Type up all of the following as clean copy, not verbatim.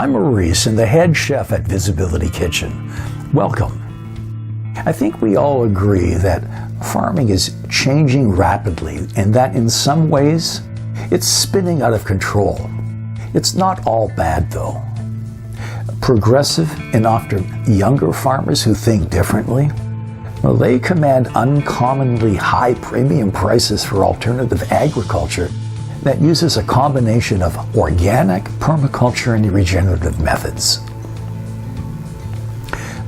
I'm Maurice and the head chef at Visibility Kitchen. Welcome. I think we all agree that farming is changing rapidly and that in some ways it's spinning out of control. It's not all bad though. Progressive and often younger farmers who think differently, well, they command uncommonly high premium prices for alternative agriculture that uses a combination of organic, permaculture, and regenerative methods.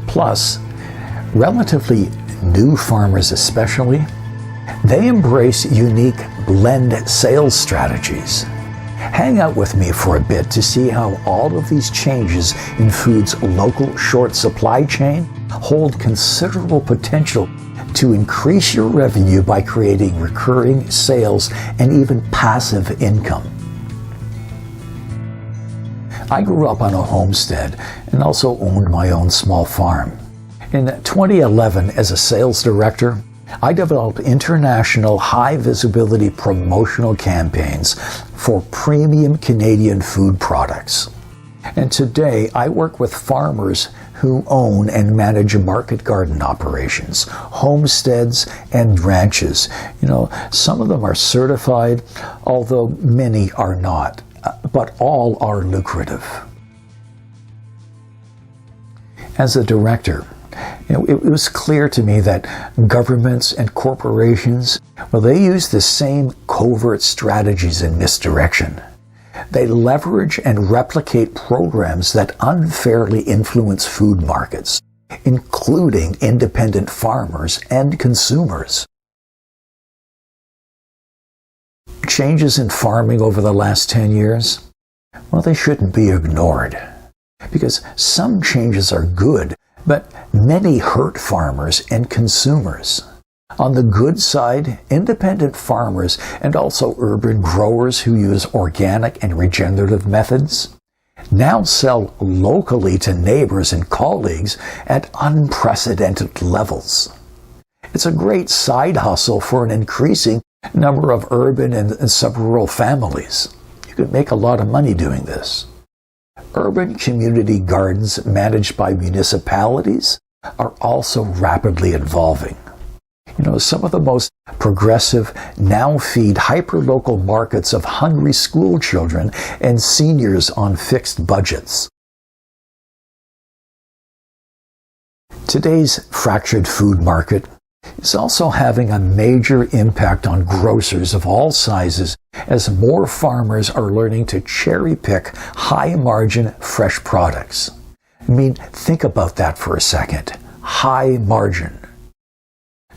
Plus, relatively new farmers especially, they embrace unique blend sales strategies. Hang out with me for a bit to see how all of these changes in food's local short supply chain hold considerable potential to increase your revenue by creating recurring sales and even passive income. I grew up on a homestead and also owned my own small farm. In 2011, as a sales director, I developed international high-visibility promotional campaigns for premium Canadian food products. And today, I work with farmers who own and manage market garden operations, homesteads, and ranches. Some of them are certified, although many are not, but all are lucrative. As a director, it was clear to me that governments and corporations, they use the same covert strategies in misdirection. They leverage and replicate programs that unfairly influence food markets, including independent farmers and consumers. Changes in farming over the last 10 years, they shouldn't be ignored. Because some changes are good, but many hurt farmers and consumers. On the good side, independent farmers and also urban growers who use organic and regenerative methods now sell locally to neighbors and colleagues at unprecedented levels. It's a great side hustle for an increasing number of urban and subrural families. You could make a lot of money doing this. Urban community gardens managed by municipalities are also rapidly evolving. Some of the most progressive now feed hyperlocal markets of hungry school children and seniors on fixed budgets. Today's fractured food market is also having a major impact on grocers of all sizes as more farmers are learning to cherry-pick high-margin fresh products. Think about that for a second. High margin.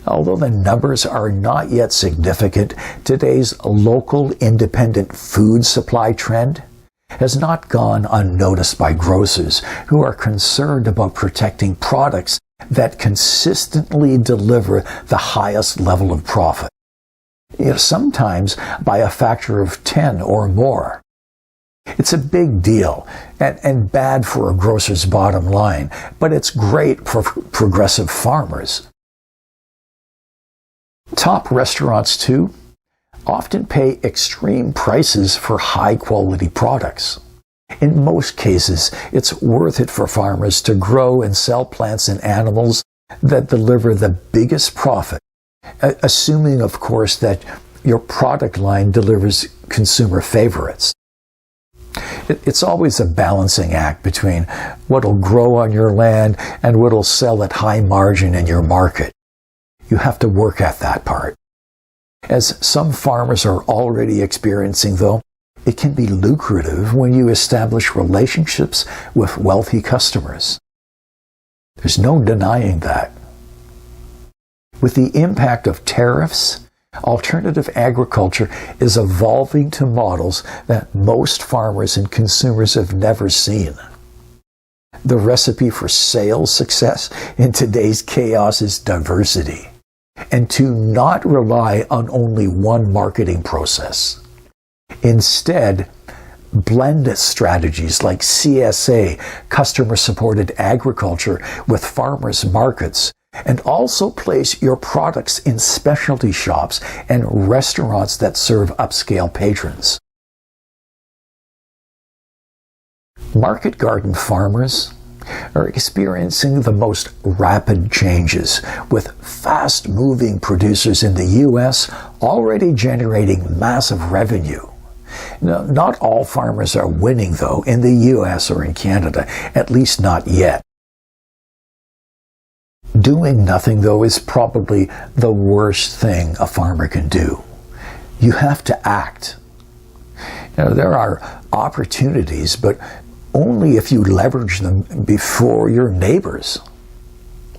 Although the numbers are not yet significant, today's local independent food supply trend has not gone unnoticed by grocers who are concerned about protecting products that consistently deliver the highest level of profit. Sometimes by a factor of 10 or more. It's a big deal and bad for a grocer's bottom line, but it's great for progressive farmers. Top restaurants, too, often pay extreme prices for high-quality products. In most cases, it's worth it for farmers to grow and sell plants and animals that deliver the biggest profit, assuming, of course, that your product line delivers consumer favorites. It's always a balancing act between what'll grow on your land and what'll sell at high margin in your market. You have to work at that part. As some farmers are already experiencing, though, it can be lucrative when you establish relationships with wealthy customers. There's no denying that. With the impact of tariffs, alternative agriculture is evolving to models that most farmers and consumers have never seen. The recipe for sales success in today's chaos is diversity, and to not rely on only one marketing process. Instead, blend strategies like CSA, customer-supported agriculture, with farmers markets, and also place your products in specialty shops and restaurants that serve upscale patrons. Market garden farmers are experiencing the most rapid changes, with fast-moving producers in the U.S. already generating massive revenue. Now, not all farmers are winning, though, in the U.S. or in Canada, at least not yet. Doing nothing, though, is probably the worst thing a farmer can do. You have to act. There are opportunities, but only if you leverage them before your neighbors.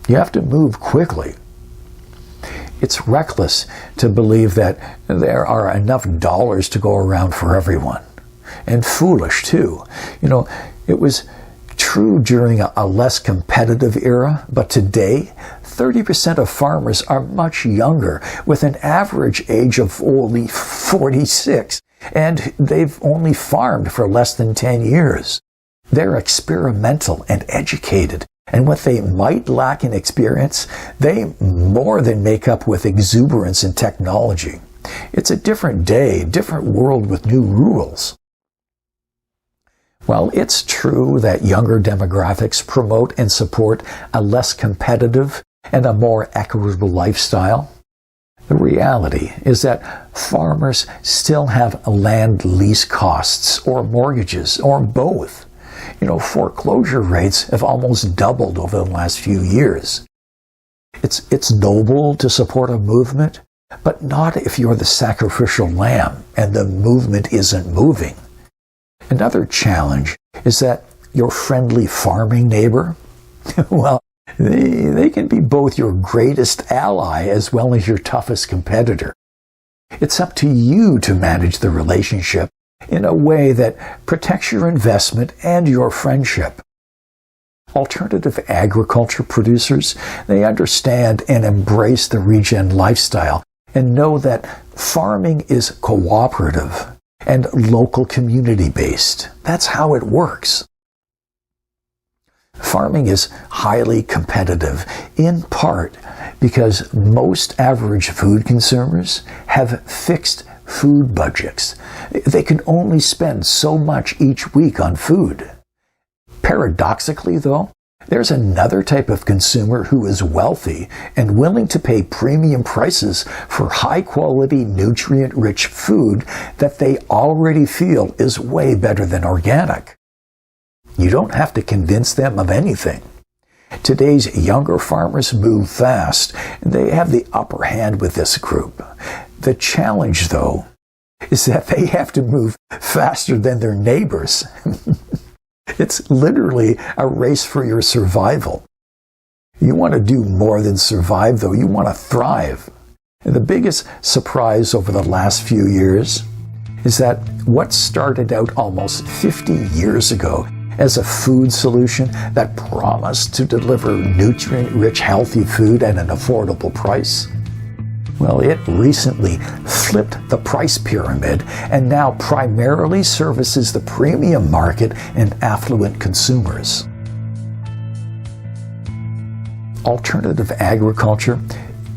You have to move quickly. It's reckless to believe that there are enough dollars to go around for everyone. And foolish, too. It was true during a less competitive era, but today, 30% of farmers are much younger, with an average age of only 46, and they've only farmed for less than 10 years. They're experimental and educated, and what they might lack in experience, they more than make up with exuberance and technology. It's a different day, different world with new rules. While it's true that younger demographics promote and support a less competitive and a more equitable lifestyle, the reality is that farmers still have land lease costs or mortgages or both. Foreclosure rates have almost doubled over the last few years. It's noble to support a movement, but not if you're the sacrificial lamb and the movement isn't moving. Another challenge is that your friendly farming neighbor, well, they can be both your greatest ally as well as your toughest competitor. It's up to you to manage the relationship in a way that protects your investment and your friendship. Alternative agriculture producers, they understand and embrace the regen lifestyle and know that farming is cooperative and local community-based. That's how it works. Farming is highly competitive, in part because most average food consumers have fixed food budgets. They can only spend so much each week on food. Paradoxically, though, there's another type of consumer who is wealthy and willing to pay premium prices for high-quality, nutrient-rich food that they already feel is way better than organic. You don't have to convince them of anything. Today's younger farmers move fast, and they have the upper hand with this group. The challenge, though, is that they have to move faster than their neighbors. It's literally a race for your survival. You want to do more than survive, though. You want to thrive. And the biggest surprise over the last few years is that what started out almost 50 years ago as a food solution that promised to deliver nutrient-rich, healthy food at an affordable price, well, it recently flipped the price pyramid and now primarily services the premium market and affluent consumers. Alternative agriculture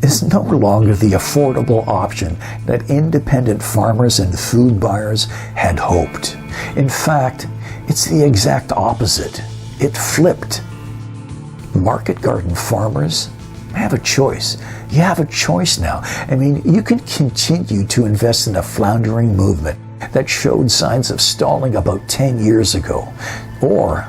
is no longer the affordable option that independent farmers and food buyers had hoped. In fact, it's the exact opposite. It flipped. Market garden farmers have a choice. You have a choice now. You can continue to invest in a floundering movement that showed signs of stalling about 10 years ago. Or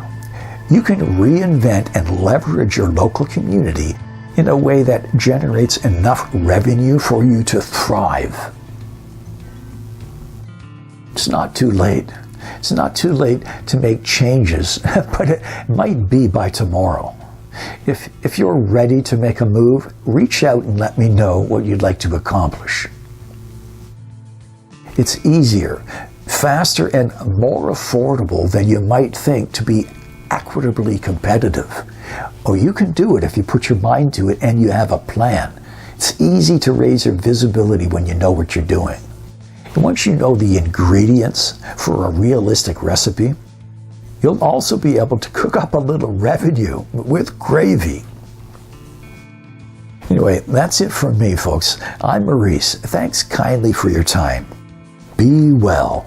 you can reinvent and leverage your local community in a way that generates enough revenue for you to thrive. It's not too late. It's not too late to make changes, but it might be by tomorrow. If you're ready to make a move, reach out and let me know what you'd like to accomplish. It's easier, faster, and more affordable than you might think to be equitably competitive. Oh, you can do it if you put your mind to it and you have a plan. It's easy to raise your visibility when you know what you're doing. And once you know the ingredients for a realistic recipe, you'll also be able to cook up a little revenue with gravy. Anyway, that's it from me, folks. I'm Maurice. Thanks kindly for your time. Be well.